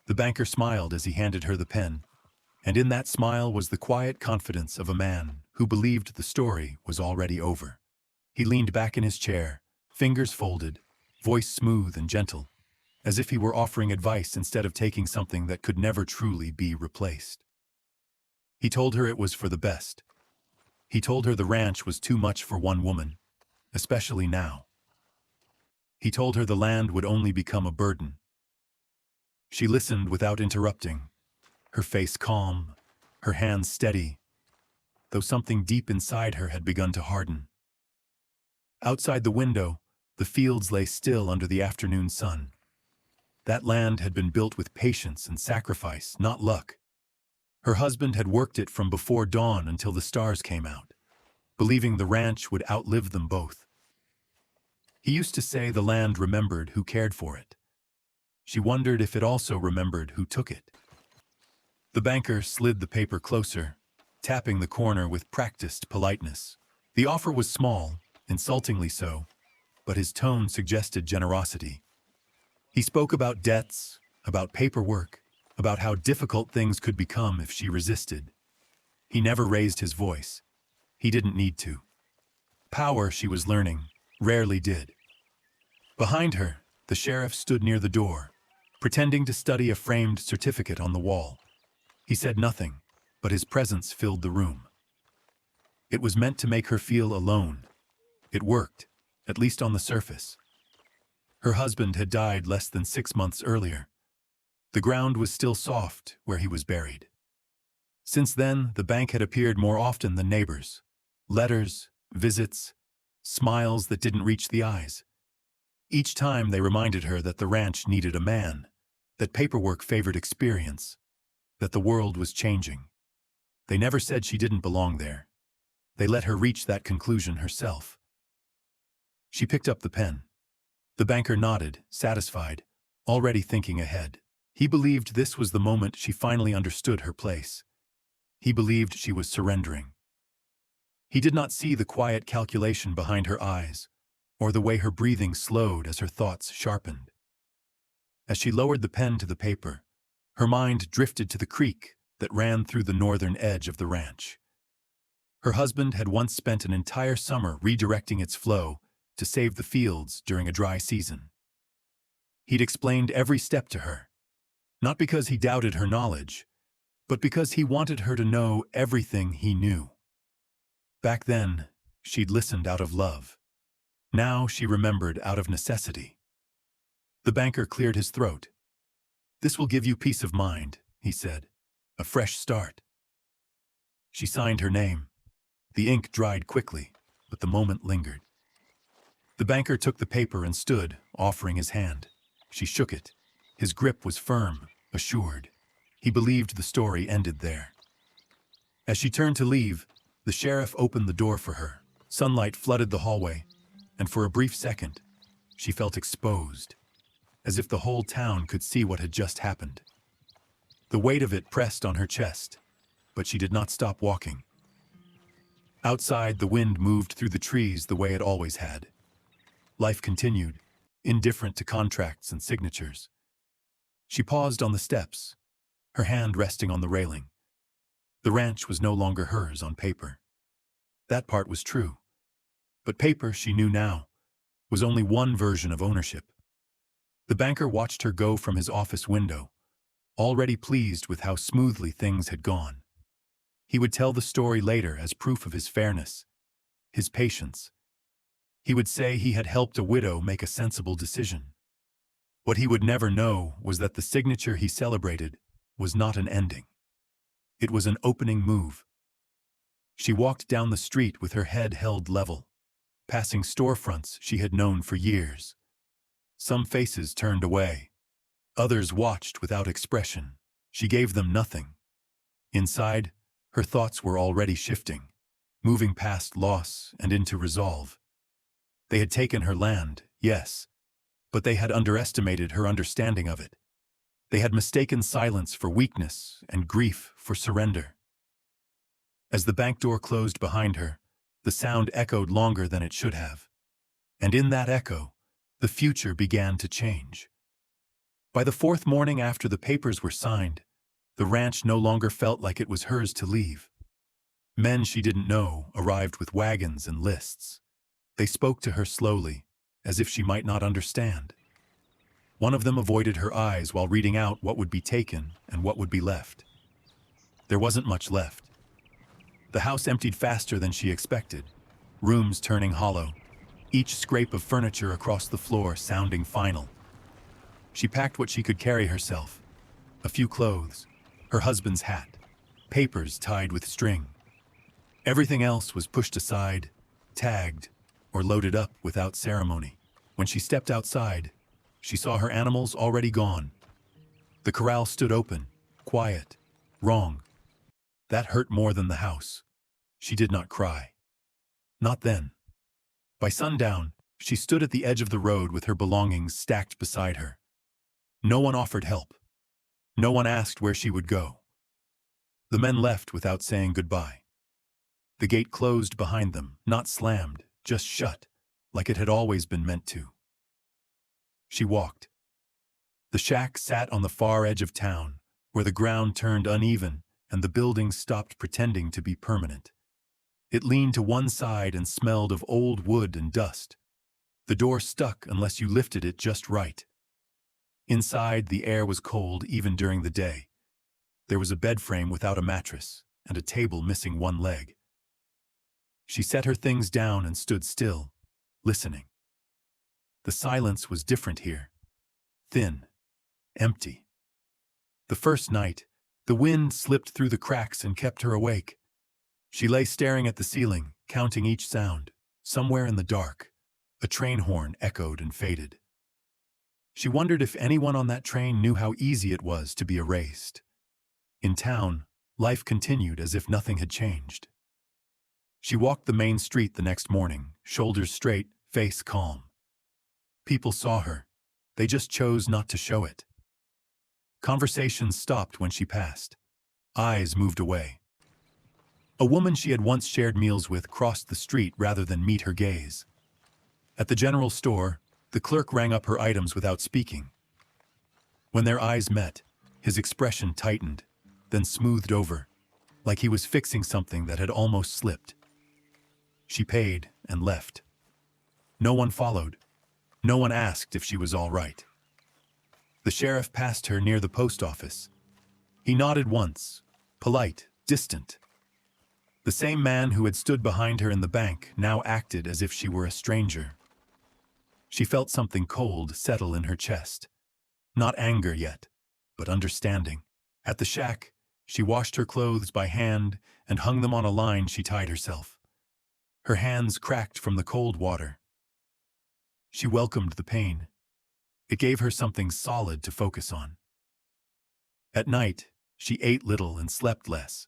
The banker smiled as he handed her the pen, and in that smile was the quiet confidence of a man who believed the story was already over. He leaned back in his chair, fingers folded, voice smooth and gentle, as if he were offering advice instead of taking something that could never truly be replaced. He told her it was for the best. He told her the ranch was too much for one woman, especially now. He told her the land would only become a burden. She listened without interrupting, her face calm, her hands steady, though something deep inside her had begun to harden. Outside the window, the fields lay still under the afternoon sun. That land had been built with patience and sacrifice, not luck. Her husband had worked it from before dawn until the stars came out, believing the ranch would outlive them both. He used to say the land remembered who cared for it. She wondered if it also remembered who took it. The banker slid the paper closer, tapping the corner with practiced politeness. The offer was small, insultingly so, but his tone suggested generosity. He spoke about debts, about paperwork, about how difficult things could become if she resisted. He never raised his voice. He didn't need to. Power, she was learning, rarely did. Behind her, the sheriff stood near the door, pretending to study a framed certificate on the wall. He said nothing, but his presence filled the room. It was meant to make her feel alone. It worked, at least on the surface. Her husband had died less than 6 months earlier. The ground was still soft where he was buried. Since then, the bank had appeared more often than neighbors. Letters, visits, smiles that didn't reach the eyes. Each time they reminded her that the ranch needed a man, that paperwork favored experience, that the world was changing. They never said she didn't belong there. They let her reach that conclusion herself. She picked up the pen. The banker nodded, satisfied, already thinking ahead. He believed this was the moment she finally understood her place. He believed she was surrendering. He did not see the quiet calculation behind her eyes, or the way her breathing slowed as her thoughts sharpened. As she lowered the pen to the paper, her mind drifted to the creek that ran through the northern edge of the ranch. Her husband had once spent an entire summer redirecting its flow to save the fields during a dry season. He'd explained every step to her, not because he doubted her knowledge, but because he wanted her to know everything he knew. Back then, she'd listened out of love. Now she remembered out of necessity. The banker cleared his throat. "This will give you peace of mind," he said. "A fresh start." She signed her name. The ink dried quickly, but the moment lingered. The banker took the paper and stood, offering his hand. She shook it. His grip was firm, assured. He believed the story ended there. As she turned to leave, the sheriff opened the door for her. Sunlight flooded the hallway, and for a brief second, she felt exposed, as if the whole town could see what had just happened. The weight of it pressed on her chest, but she did not stop walking. Outside, the wind moved through the trees the way it always had. Life continued, indifferent to contracts and signatures. She paused on the steps, her hand resting on the railing. The ranch was no longer hers on paper. That part was true. But paper, she knew now, was only one version of ownership. The banker watched her go from his office window, already pleased with how smoothly things had gone. He would tell the story later as proof of his fairness, his patience. He would say he had helped a widow make a sensible decision. What he would never know was that the signature he celebrated was not an ending. It was an opening move. She walked down the street with her head held level, passing storefronts she had known for years. Some faces turned away. Others watched without expression. She gave them nothing. Inside, her thoughts were already shifting, moving past loss and into resolve. They had taken her land, yes, but they had underestimated her understanding of it. They had mistaken silence for weakness and grief for surrender. As the bank door closed behind her, the sound echoed longer than it should have. And in that echo, the future began to change. By the fourth morning after the papers were signed, the ranch no longer felt like it was hers to leave. Men she didn't know arrived with wagons and lists. They spoke to her slowly, as if she might not understand. One of them avoided her eyes while reading out what would be taken and what would be left. There wasn't much left. The house emptied faster than she expected, rooms turning hollow, each scrape of furniture across the floor sounding final. She packed what she could carry herself: a few clothes, her husband's hat, papers tied with string. Everything else was pushed aside, tagged, or loaded up without ceremony. When she stepped outside, she saw her animals already gone. The corral stood open, quiet, wrong. That hurt more than the house. She did not cry. Not then. By sundown, she stood at the edge of the road with her belongings stacked beside her. No one offered help. No one asked where she would go. The men left without saying goodbye. The gate closed behind them, not slammed, just shut, like it had always been meant to. She walked. The shack sat on the far edge of town, where the ground turned uneven and the buildings stopped pretending to be permanent. It leaned to one side and smelled of old wood and dust. The door stuck unless you lifted it just right. Inside, the air was cold even during the day. There was a bed frame without a mattress and a table missing one leg. She set her things down and stood still, listening. The silence was different here. Thin, empty. The first night, the wind slipped through the cracks and kept her awake. She lay staring at the ceiling, counting each sound. Somewhere in the dark, a train horn echoed and faded. She wondered if anyone on that train knew how easy it was to be erased. In town, life continued as if nothing had changed. She walked the main street the next morning, shoulders straight, face calm. People saw her. They just chose not to show it. Conversations stopped when she passed. Eyes moved away. A woman she had once shared meals with crossed the street rather than meet her gaze. At the general store, the clerk rang up her items without speaking. When their eyes met, his expression tightened, then smoothed over, like he was fixing something that had almost slipped. She paid and left. No one followed. No one asked if she was all right. The sheriff passed her near the post office. He nodded once, polite, distant. The same man who had stood behind her in the bank now acted as if she were a stranger. She felt something cold settle in her chest. Not anger yet, but understanding. At the shack, she washed her clothes by hand and hung them on a line she tied herself. Her hands cracked from the cold water. She welcomed the pain. It gave her something solid to focus on. At night, she ate little and slept less.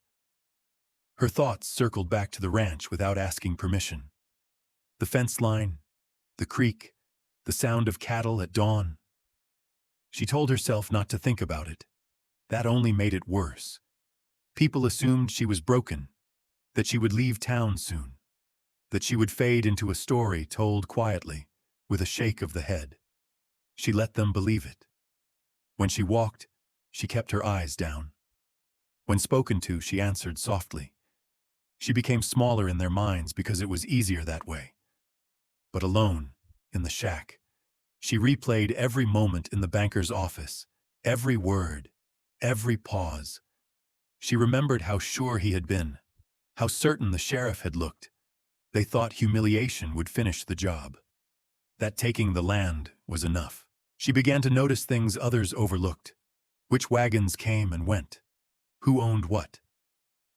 Her thoughts circled back to the ranch without asking permission. The fence line, the creek, the sound of cattle at dawn. She told herself not to think about it. That only made it worse. People assumed she was broken, that she would leave town soon, that she would fade into a story told quietly, with a shake of the head. She let them believe it. When she walked, she kept her eyes down. When spoken to, she answered softly. She became smaller in their minds because it was easier that way. But alone, in the shack, she replayed every moment in the banker's office, every word, every pause. She remembered how sure he had been, how certain the sheriff had looked. They thought humiliation would finish the job. That taking the land was enough. She began to notice things others overlooked. Which wagons came and went. Who owned what.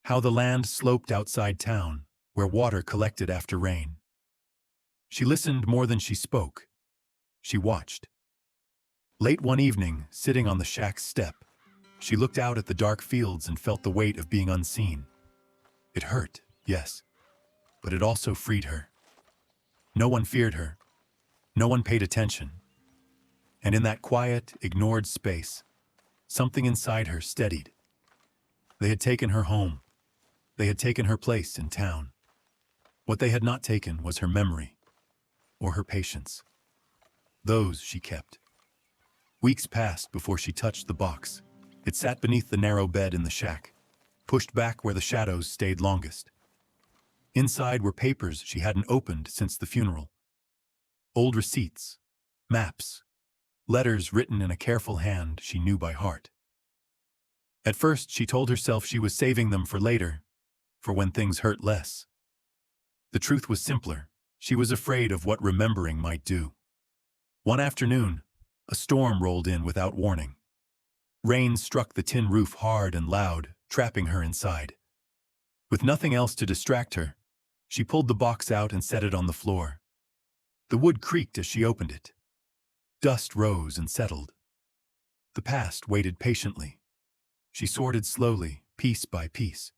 How the land sloped outside town, where water collected after rain. She listened more than she spoke. She watched. Late one evening, sitting on the shack's step, she looked out at the dark fields and felt the weight of being unseen. It hurt, yes, but it also freed her. No one feared her. No one paid attention. And in that quiet, ignored space, something inside her steadied. They had taken her home. They had taken her place in town. What they had not taken was her memory or her patience. Those she kept. Weeks passed before she touched the box. It sat beneath the narrow bed in the shack, pushed back where the shadows stayed longest. Inside were papers she hadn't opened since the funeral. Old receipts, maps, letters written in a careful hand she knew by heart. At first, she told herself she was saving them for later, for when things hurt less. The truth was simpler. She was afraid of what remembering might do. One afternoon, a storm rolled in without warning. Rain struck the tin roof hard and loud, trapping her inside. With nothing else to distract her, she pulled the box out and set it on the floor. The wood creaked as she opened it. Dust rose and settled. The past waited patiently. She sorted slowly, piece by piece.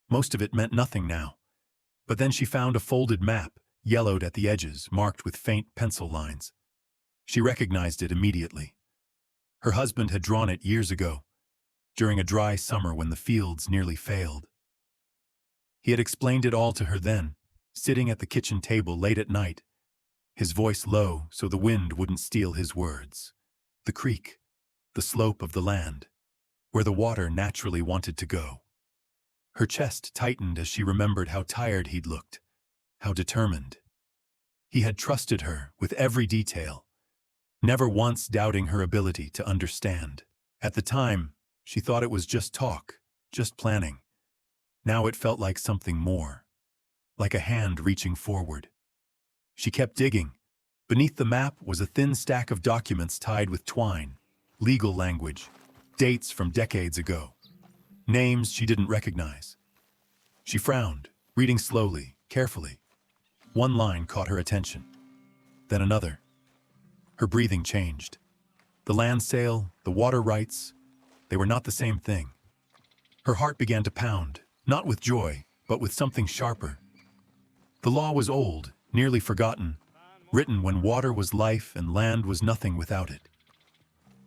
Most of it meant nothing now. But then she found a folded map, yellowed at the edges, marked with faint pencil lines. She recognized it immediately. Her husband had drawn it years ago, during a dry summer when the fields nearly failed. He had explained it all to her then, sitting at the kitchen table late at night, his voice low so the wind wouldn't steal his words. The creek, the slope of the land, where the water naturally wanted to go. Her chest tightened as she remembered how tired he'd looked, how determined. He had trusted her with every detail, never once doubting her ability to understand. At the time, she thought it was just talk, just planning. Now it felt like something more, like a hand reaching forward. She kept digging. Beneath the map was a thin stack of documents tied with twine, legal language, dates from decades ago, names she didn't recognize. She frowned, reading slowly, carefully. One line caught her attention, then another. Her breathing changed. The land sale, the water rights, they were not the same thing. Her heart began to pound, not with joy, but with something sharper. The law was old, nearly forgotten, written when water was life and land was nothing without it.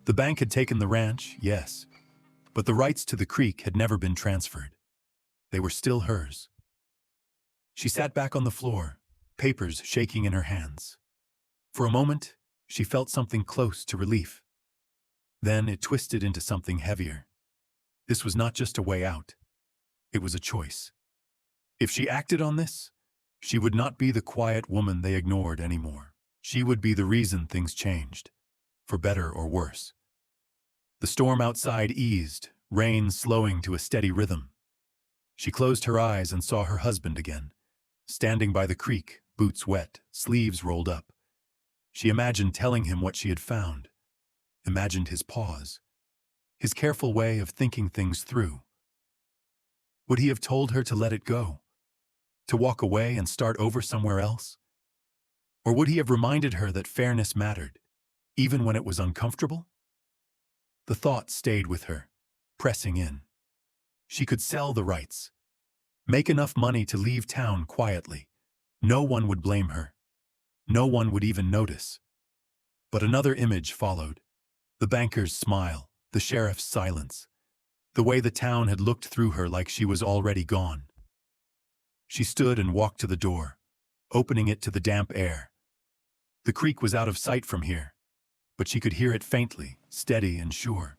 The bank had taken the ranch, yes, but the rights to the creek had never been transferred. They were still hers. She sat back on the floor, papers shaking in her hands. For a moment, she felt something close to relief. Then it twisted into something heavier. This was not just a way out. It was a choice. If she acted on this, she would not be the quiet woman they ignored anymore. She would be the reason things changed, for better or worse. The storm outside eased, rain slowing to a steady rhythm. She closed her eyes and saw her husband again, standing by the creek, boots wet, sleeves rolled up. She imagined telling him what she had found, imagined his pause, his careful way of thinking things through. Would he have told her to let it go, to walk away and start over somewhere else? Or would he have reminded her that fairness mattered, even when it was uncomfortable? The thought stayed with her, pressing in. She could sell the rights, make enough money to leave town quietly. No one would blame her. No one would even notice. But another image followed. The banker's smile, the sheriff's silence, the way the town had looked through her like she was already gone. She stood and walked to the door, opening it to the damp air. The creek was out of sight from here, but she could hear it faintly, steady and sure.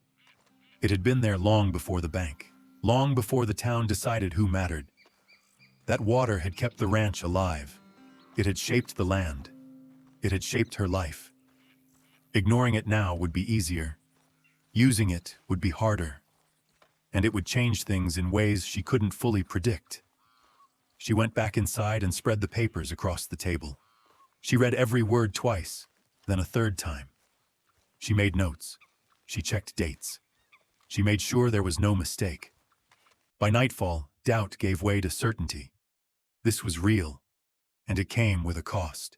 It had been there long before the bank, long before the town decided who mattered. That water had kept the ranch alive. It had shaped the land. It had shaped her life. Ignoring it now would be easier. Using it would be harder. And it would change things in ways she couldn't fully predict. She went back inside and spread the papers across the table. She read every word twice, then a third time. She made notes. She checked dates. She made sure there was no mistake. By nightfall, doubt gave way to certainty. This was real, and it came with a cost.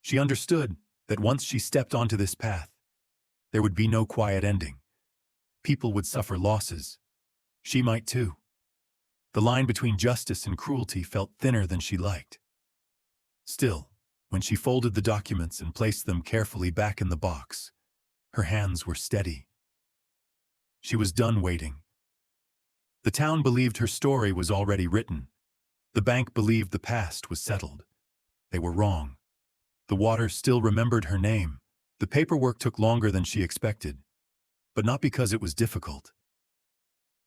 She understood that once she stepped onto this path, there would be no quiet ending. People would suffer losses. She might too. The line between justice and cruelty felt thinner than she liked. Still, when she folded the documents and placed them carefully back in the box, her hands were steady. She was done waiting. The town believed her story was already written. The bank believed the past was settled. They were wrong. The water still remembered her name, The paperwork took longer than she expected, but not because it was difficult.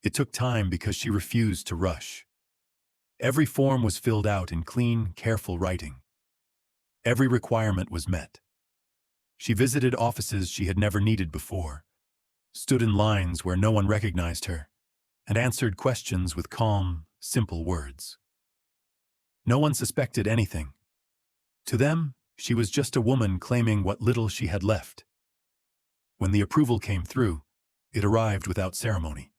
It took time because she refused to rush. Every form was filled out in clean, careful writing. Every requirement was met. She visited offices she had never needed before, stood in lines where no one recognized her, and answered questions with calm, simple words. No one suspected anything. To them, she was just a woman claiming what little she had left. When the approval came through, it arrived without ceremony.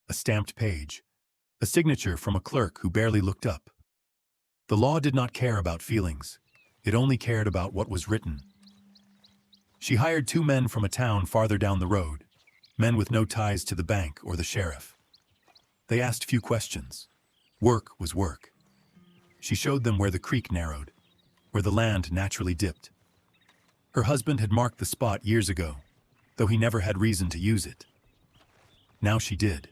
A stamped page, a signature from a clerk who barely looked up. The law did not care about feelings. It only cared about what was written. She hired 2 men from a town farther down the road, men with no ties to the bank or the sheriff. They asked few questions. Work was work. She showed them where the creek narrowed, where the land naturally dipped. Her husband had marked the spot years ago, though he never had reason to use it. Now she did.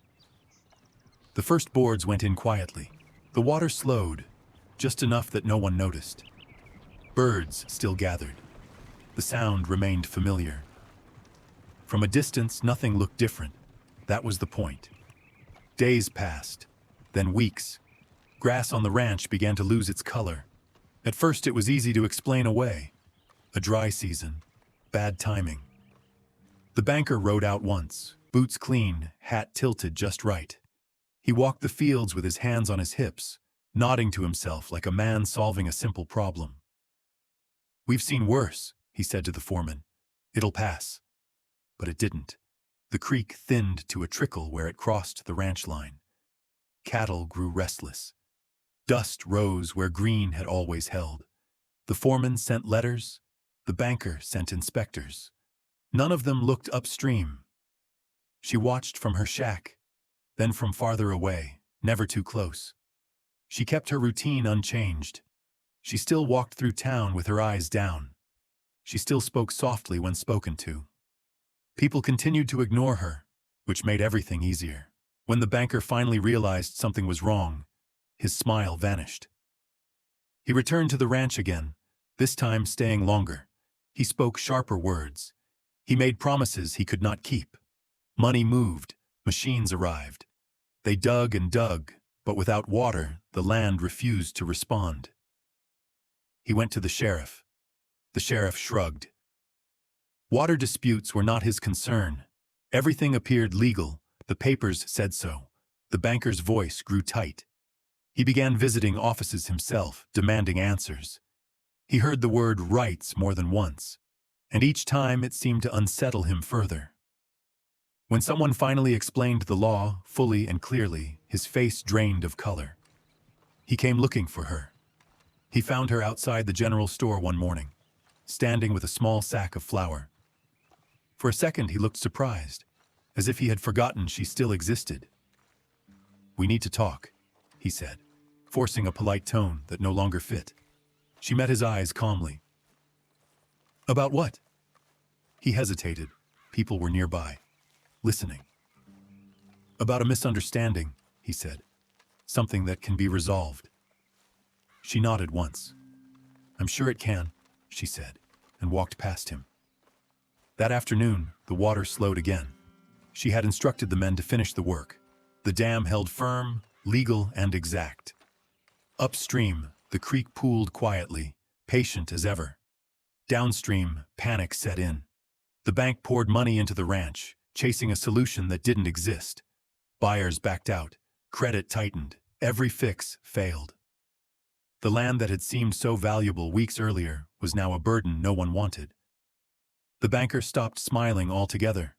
The first boards went in quietly. The water slowed, just enough that no one noticed. Birds still gathered. The sound remained familiar. From a distance, nothing looked different. That was the point. Days passed, then weeks. Grass on the ranch began to lose its color. At first, it was easy to explain away. A dry season, bad timing. The banker rode out once, boots clean, hat tilted just right. He walked the fields with his hands on his hips, nodding to himself like a man solving a simple problem. "We've seen worse," he said to the foreman. "It'll pass." But it didn't. The creek thinned to a trickle where it crossed the ranch line. Cattle grew restless. Dust rose where green had always held. The foreman sent letters. The banker sent inspectors. None of them looked upstream. She watched from her shack, then from farther away, never too close. She kept her routine unchanged. She still walked through town with her eyes down. She still spoke softly when spoken to. People continued to ignore her, which made everything easier. When the banker finally realized something was wrong, his smile vanished. He returned to the ranch again, this time staying longer. He spoke sharper words. He made promises he could not keep. Money moved, machines arrived. They dug and dug, but without water, the land refused to respond. He went to the sheriff. The sheriff shrugged. Water disputes were not his concern. Everything appeared legal. The papers said so. The banker's voice grew tight. He began visiting offices himself, demanding answers. He heard the word rights more than once, and each time it seemed to unsettle him further. When someone finally explained the law fully and clearly, his face drained of color. He came looking for her. He found her outside the general store one morning, standing with a small sack of flour. For a second he looked surprised, as if he had forgotten she still existed. "We need to talk," he said, forcing a polite tone that no longer fit. She met his eyes calmly. "About what?" He hesitated. People were nearby, listening. "About a misunderstanding," he said. "Something that can be resolved." She nodded once. "I'm sure it can," she said, and walked past him. That afternoon, the water slowed again. She had instructed the men to finish the work. The dam held firm, legal, and exact. Upstream, the creek pooled quietly, patient as ever. Downstream, panic set in. The bank poured money into the ranch, chasing a solution that didn't exist. Buyers backed out. Credit tightened. Every fix failed. The land that had seemed so valuable weeks earlier was now a burden no one wanted. The banker stopped smiling altogether.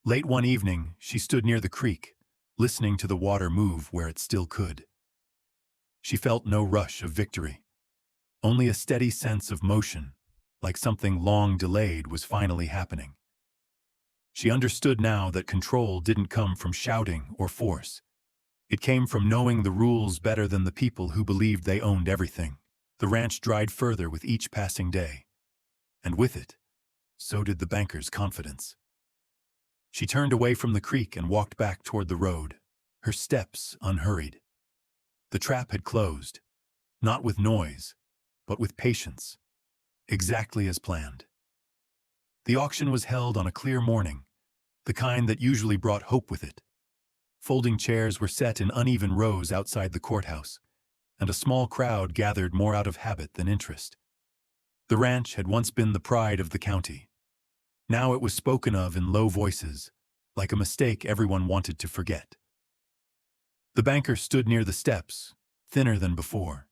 Late one evening, she stood near the creek, listening to the water move where it still could. She felt no rush of victory, only a steady sense of motion, like something long delayed was finally happening. She understood now that control didn't come from shouting or force. It came from knowing the rules better than the people who believed they owned everything. The ranch dried further with each passing day. And with it, so did the banker's confidence. She turned away from the creek and walked back toward the road, her steps unhurried. The trap had closed, not with noise, but with patience, exactly as planned. The auction was held on a clear morning, the kind that usually brought hope with it. Folding chairs were set in uneven rows outside the courthouse, and a small crowd gathered more out of habit than interest. The ranch had once been the pride of the county. Now it was spoken of in low voices, like a mistake everyone wanted to forget. The banker stood near the steps, thinner than before,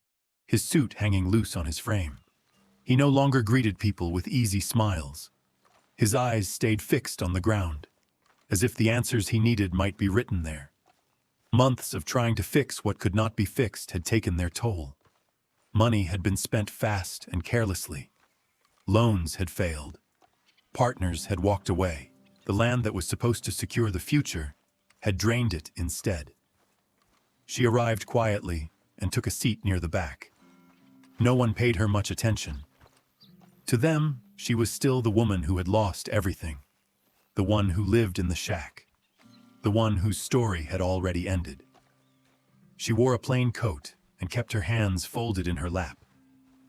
his suit hanging loose on his frame. He no longer greeted people with easy smiles. His eyes stayed fixed on the ground, as if the answers he needed might be written there. Months of trying to fix what could not be fixed had taken their toll. Money had been spent fast and carelessly. Loans had failed. Partners had walked away. The land that was supposed to secure the future had drained it instead. She arrived quietly and took a seat near the back. No one paid her much attention. To them, she was still the woman who had lost everything, the one who lived in the shack, the one whose story had already ended. She wore a plain coat and kept her hands folded in her lap.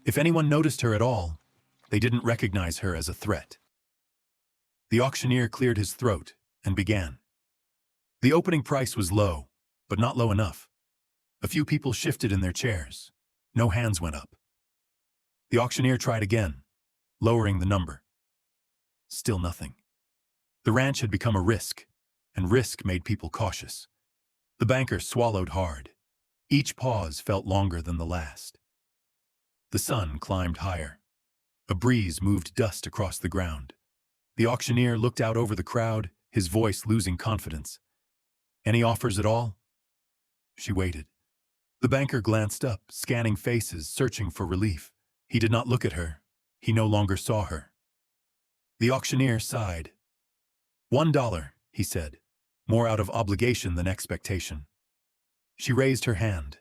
If anyone noticed her at all, they didn't recognize her as a threat. The auctioneer cleared his throat and began. The opening price was low, but not low enough. A few people shifted in their chairs. No hands went up. The auctioneer tried again, lowering the number. Still nothing. The ranch had become a risk, and risk made people cautious. The banker swallowed hard. Each pause felt longer than the last. The sun climbed higher. A breeze moved dust across the ground. The auctioneer looked out over the crowd, his voice losing confidence. Any offers at all? She waited. The banker glanced up, scanning faces, searching for relief. He did not look at her. He no longer saw her. The auctioneer sighed. $1, he said, more out of obligation than expectation. She raised her hand.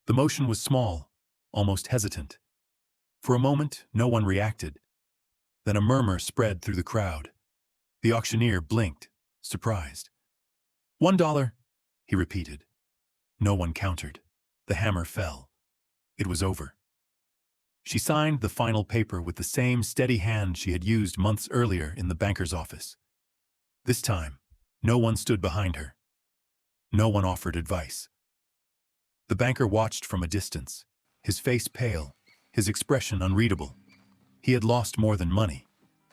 The motion was small, almost hesitant. For a moment, no one reacted. Then a murmur spread through the crowd. The auctioneer blinked, surprised. $1, he repeated. No one countered. The hammer fell. It was over. She signed the final paper with the same steady hand she had used months earlier in the banker's office. This time, no one stood behind her. No one offered advice. The banker watched from a distance, his face pale, his expression unreadable. He had lost more than money,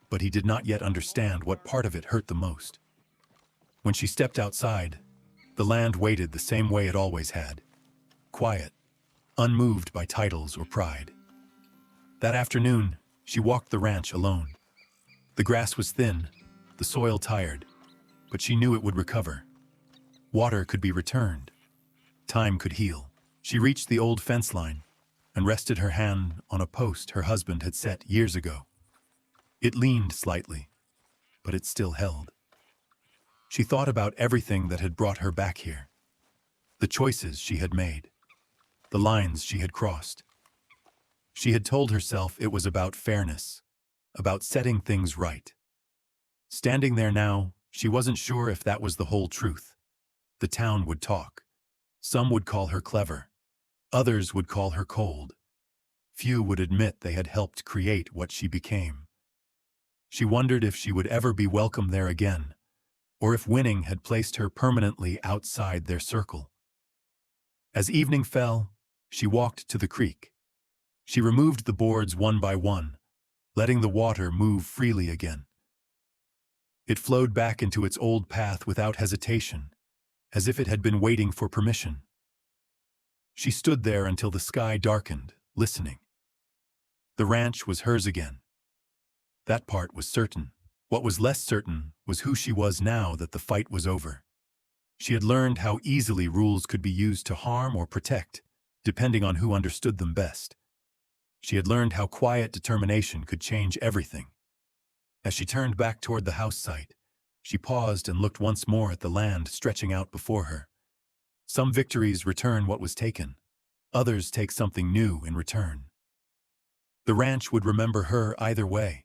but he did not yet understand what part of it hurt the most. When she stepped outside, the land waited the same way it always had. Quiet, unmoved by titles or pride. That afternoon, she walked the ranch alone. The grass was thin, the soil tired, but she knew it would recover. Water could be returned. Time could heal. She reached the old fence line and rested her hand on a post her husband had set years ago. It leaned slightly, but it still held. She thought about everything that had brought her back here. The choices she had made. The lines she had crossed. She had told herself it was about fairness, about setting things right. Standing there now, she wasn't sure if that was the whole truth. The town would talk. Some would call her clever. Others would call her cold. Few would admit they had helped create what she became. She wondered if she would ever be welcome there again, or if winning had placed her permanently outside their circle. As evening fell, she walked to the creek. She removed the boards one by one, letting the water move freely again. It flowed back into its old path without hesitation, as if it had been waiting for permission. She stood there until the sky darkened, listening. The ranch was hers again. That part was certain. What was less certain was who she was now that the fight was over. She had learned how easily rules could be used to harm or protect, depending on who understood them best. She had learned how quiet determination could change everything. As she turned back toward the house site, she paused and looked once more at the land stretching out before her. Some victories return what was taken. Others take something new in return. The ranch would remember her either way.